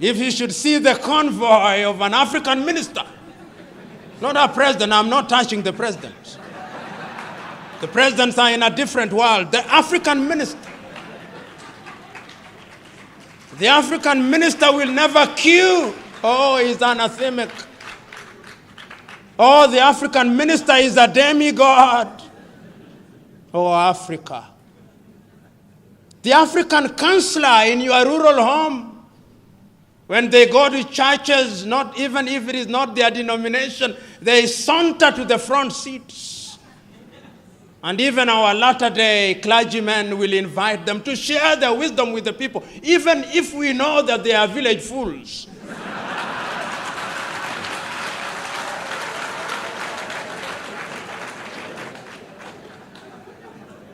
if he should see the convoy of an African minister, not our president, I'm not touching the presidents. The presidents are in a different world. The African minister. The African minister will never queue. Oh, he's anathemic. Oh, the African minister is a demigod. Oh, Africa. The African counselor in your rural home, when they go to churches, not even if it is not their denomination, they saunter to the front seats. And even our latter-day clergymen will invite them to share their wisdom with the people, even if we know that they are village fools.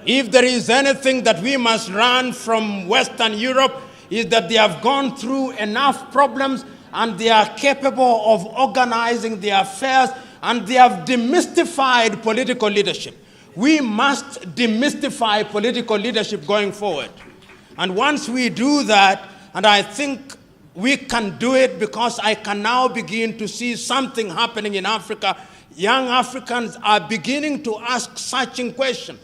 If there is anything that we must learn from Western Europe, is that they have gone through enough problems and they are capable of organizing their affairs, and they have demystified political leadership. We must demystify political leadership going forward. And once we do that, and I think we can do it because I can now begin to see something happening in Africa. Young Africans are beginning to ask searching questions.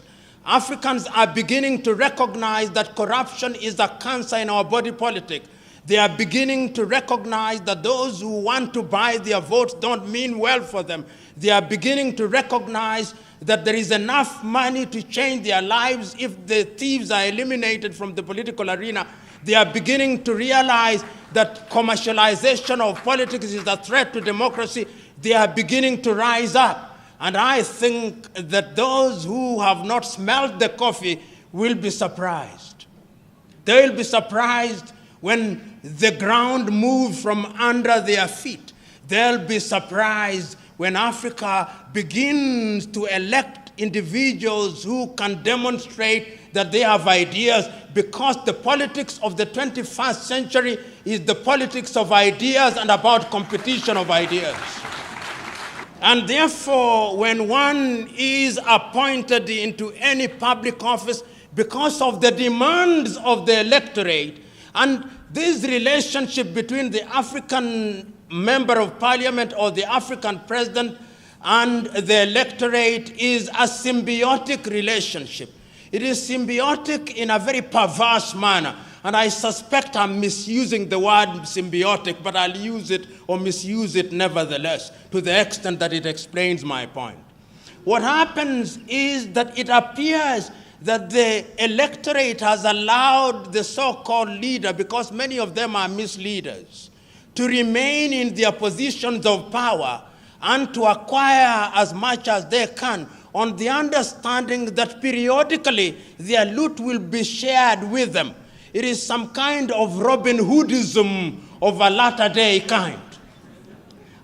Africans are beginning to recognize that corruption is a cancer in our body politic. They are beginning to recognize that those who want to buy their votes don't mean well for them. They are beginning to recognize that there is enough money to change their lives if the thieves are eliminated from the political arena. They are beginning to realize that commercialization of politics is a threat to democracy. They are beginning to rise up. And I think that those who have not smelled the coffee will be surprised. They will be surprised when the ground moves from under their feet. They'll be surprised when Africa begins to elect individuals who can demonstrate that they have ideas, because the politics of the 21st century is the politics of ideas and about competition of ideas. And therefore, when one is appointed into any public office because of the demands of the electorate, and this relationship between the African member of parliament or the African president and the electorate is a symbiotic relationship. It is symbiotic in a very perverse manner. And I suspect I'm misusing the word symbiotic, but I'll use it or misuse it nevertheless, to the extent that it explains my point. What happens is that it appears that the electorate has allowed the so-called leader, because many of them are misleaders, to remain in their positions of power and to acquire as much as they can, on the understanding that periodically their loot will be shared with them. It is some kind of Robin Hoodism of a latter-day kind.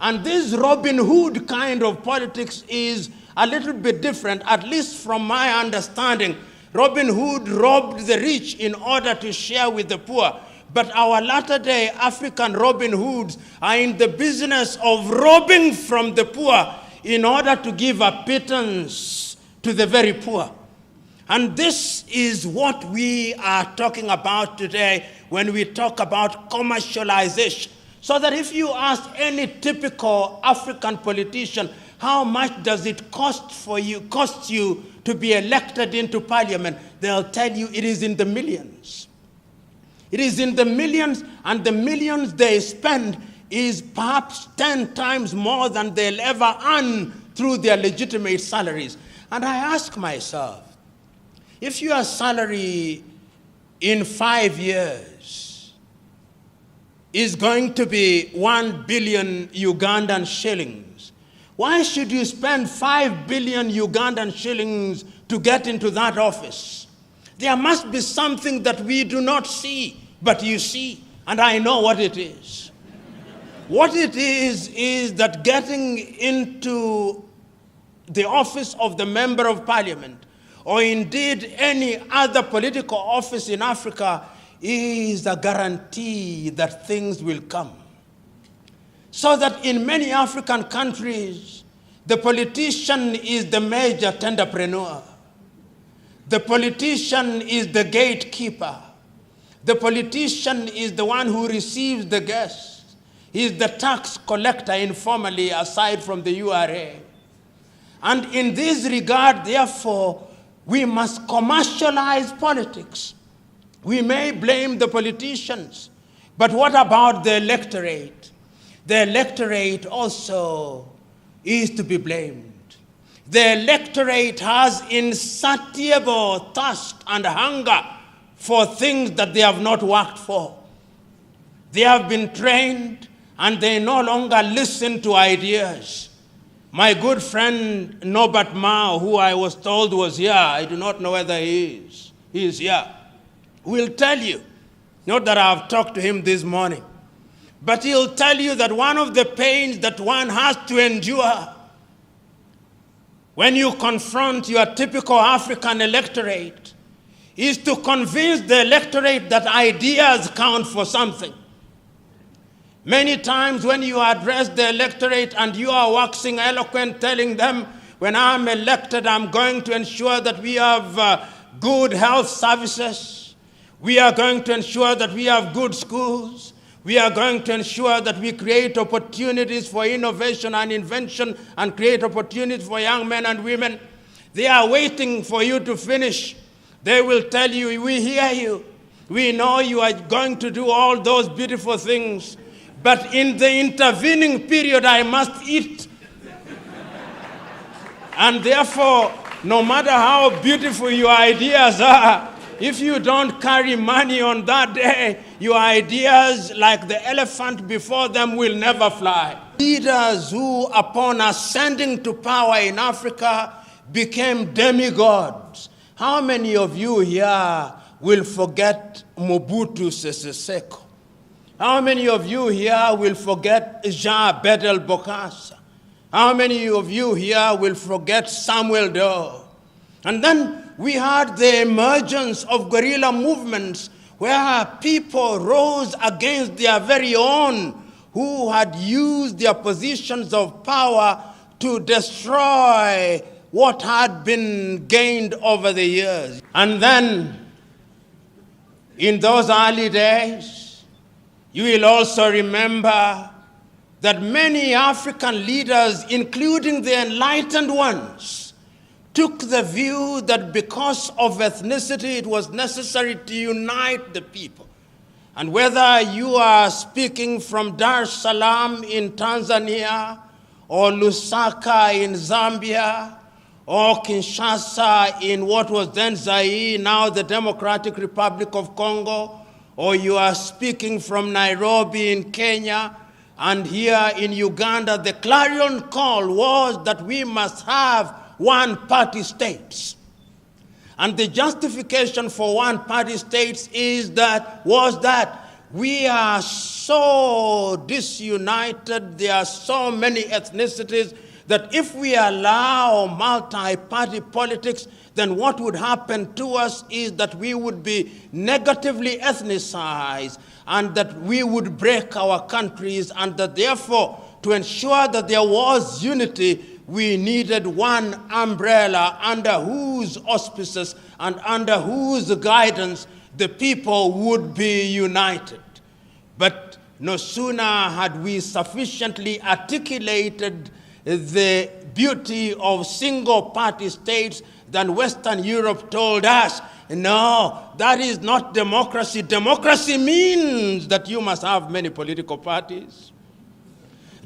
And this Robin Hood kind of politics is a little bit different, at least from my understanding. Robin Hood robbed the rich in order to share with the poor. But our latter-day African Robin Hoods are in the business of robbing from the poor in order to give a pittance to the very poor. And this is what we are talking about today when we talk about commercialization. So that if you ask any typical African politician, how much does it cost you to be elected into parliament, they'll tell you it is in the millions. It is in the millions, and the millions they spend is perhaps 10 times more than they'll ever earn through their legitimate salaries. And I ask myself, if your salary in 5 years is going to be 1 billion Ugandan shillings, why should you spend 5 billion Ugandan shillings to get into that office? There must be something that we do not see, but you see, and I know what it is. What it is that getting into the office of the Member of Parliament, or indeed any other political office in Africa, is a guarantee that things will come. So that in many African countries, the politician is the major tenderpreneur. The politician is the gatekeeper. The politician is the one who receives the guests. He is the tax collector informally, aside from the URA. And in this regard, therefore, we must commercialize politics. We may blame the politicians, but what about the electorate? The electorate also is to be blamed. The electorate has insatiable thirst and hunger for things that they have not worked for. They have been trained and they no longer listen to ideas. My good friend Norbert Mao, who I was told was here, I do not know whether he is here, will tell you, not that I have talked to him this morning, but he'll tell you that one of the pains that one has to endure when you confront your typical African electorate is to convince the electorate that ideas count for something. Many times when you address the electorate and you are waxing eloquent, telling them, when I'm elected, I'm going to ensure that we have good health services. We are going to ensure that we have good schools. We are going to ensure that we create opportunities for innovation and invention and create opportunities for young men and women. They are waiting for you to finish. They will tell you, we hear you. We know you are going to do all those beautiful things. But in the intervening period, I must eat. And therefore, no matter how beautiful your ideas are, if you don't carry money on that day, your ideas, like the elephant before them, will never fly. Leaders who, upon ascending to power in Africa, became demigods. How many of you here will forget Mobutu Sese Seko? How many of you here will forget Jean Bedel Bokassa? How many of you here will forget Samuel Doe? And then we had the emergence of guerrilla movements where people rose against their very own who had used their positions of power to destroy what had been gained over the years. And then, in those early days, you will also remember that many African leaders, including the enlightened ones, took the view that because of ethnicity, it was necessary to unite the people. And whether you are speaking from Dar es Salaam in Tanzania, or Lusaka in Zambia, or Kinshasa in what was then Zaire, now the Democratic Republic of Congo, or you are speaking from Nairobi in Kenya, and here in Uganda, the clarion call was that we must have one-party states. And the justification for one-party states was that we are so disunited, there are so many ethnicities, that if we allow multi-party politics, then what would happen to us is that we would be negatively ethnicized and that we would break our countries, and that therefore, to ensure that there was unity, we needed one umbrella under whose auspices and under whose guidance the people would be united. But no sooner had we sufficiently articulated the beauty of single-party states than Western Europe told us, no, that is not democracy. Democracy means that you must have many political parties.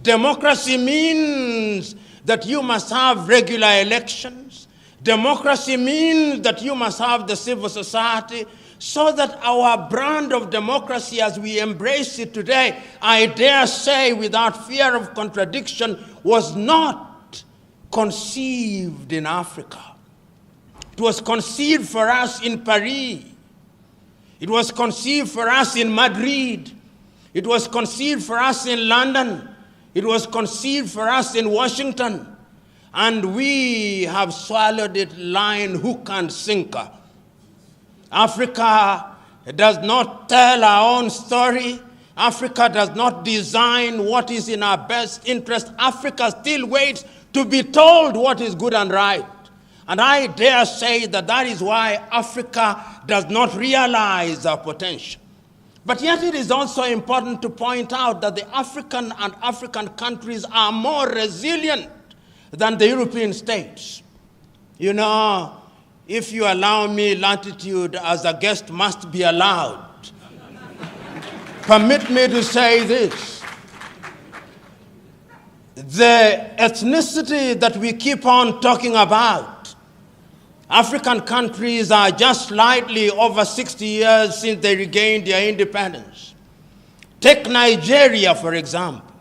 Democracy means that you must have regular elections. Democracy means that you must have the civil society, so that our brand of democracy as we embrace it today, I dare say without fear of contradiction, was not conceived in Africa. It was conceived for us in Paris. It was conceived for us in Madrid. It was conceived for us in London. It was conceived for us in Washington. And we have swallowed it line, hook, and sinker. Africa does not tell our own story. Africa does not design what is in our best interest. Africa still waits to be told what is good and right. And I dare say that that is why Africa does not realize our potential. But yet it is also important to point out that the African and African countries are more resilient than the European states. You know, if you allow me latitude as a guest must be allowed, permit me to say this. The ethnicity that we keep on talking about, African countries are just slightly over 60 years since they regained their independence. Take Nigeria, for example,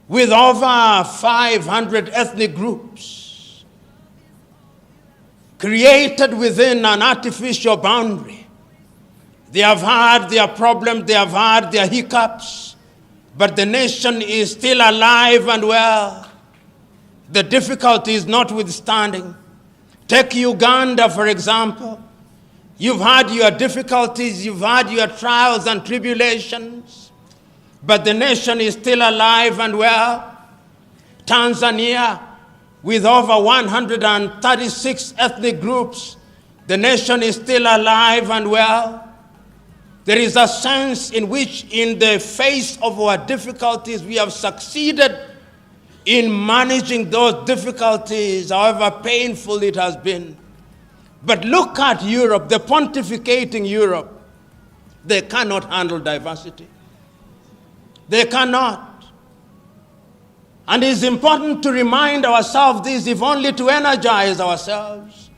with over 500 ethnic groups created within an artificial boundary. They have had their problems, they have had their hiccups, but the nation is still alive and well. The difficulties notwithstanding. Take Uganda, for example. You've had your difficulties, you've had your trials and tribulations, but the nation is still alive and well. Tanzania, with over 136 ethnic groups, the nation is still alive and well. There is a sense in which, in the face of our difficulties, we have succeeded in managing those difficulties, however painful it has been. But look at Europe, the pontificating Europe. They cannot handle diversity. They cannot. And it's important to remind ourselves this, if only to energize ourselves.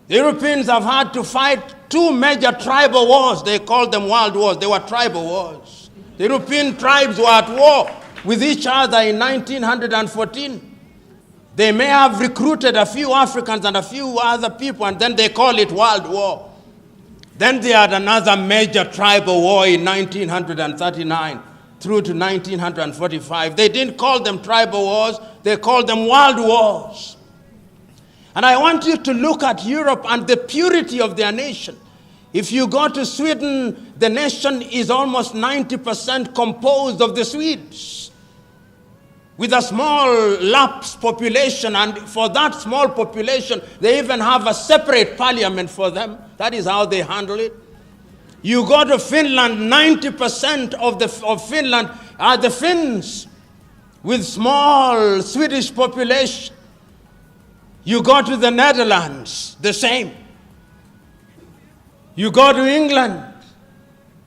The Europeans have had to fight 2 major tribal wars. They called them world wars. They were tribal wars. The European tribes were at war with each other in 1914. They may have recruited a few Africans and a few other people, and then they call it World War. Then they had another major tribal war in 1939 through to 1945. They didn't call them tribal wars, they called them world wars. And I want you to look at Europe and the purity of their nation. If you go to Sweden, the nation is almost 90% composed of the Swedes, with a small lapse population, and for that small population, they even have a separate parliament for them. That is how they handle it. You go to Finland, 90% of Finland are the Finns, with small Swedish population. You go to the Netherlands, the same. You go to England,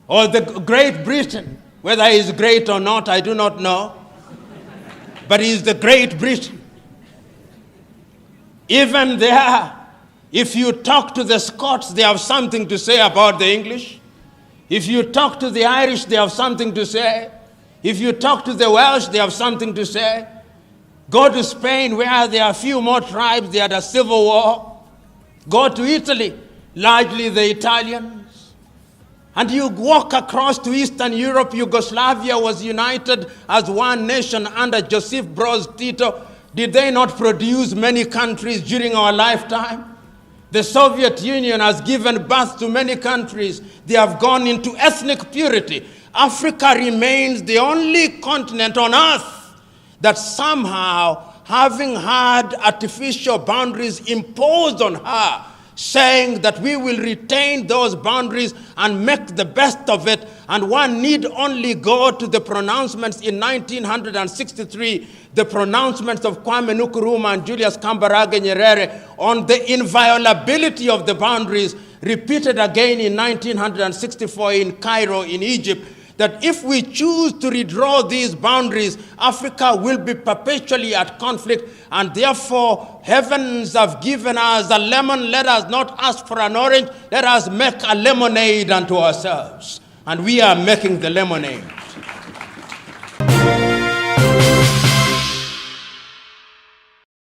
or the Great Britain, whether he is great or not, I do not know. But he is the Great Britain. Even there, if you talk to the Scots, they have something to say about the English. If you talk to the Irish, they have something to say. If you talk to the Welsh, they have something to say. Go to Spain, where there are a few more tribes, they had a civil war. Go to Italy, largely the Italians. And you walk across to Eastern Europe, Yugoslavia was united as one nation under Joseph Broz Tito. Did they not produce many countries during our lifetime? The Soviet Union has given birth to many countries. They have gone into ethnic purity. Africa remains the only continent on earth that somehow, having had artificial boundaries imposed on her, saying that we will retain those boundaries and make the best of it. And one need only go to the pronouncements in 1963, the pronouncements of Kwame Nkrumah and Julius Kambarage Nyerere on the inviolability of the boundaries, repeated again in 1964 in Cairo, in Egypt, that if we choose to redraw these boundaries, Africa will be perpetually at conflict, and therefore heavens have given us a lemon. Let us not ask for an orange. Let us make a lemonade unto ourselves. And we are making the lemonade.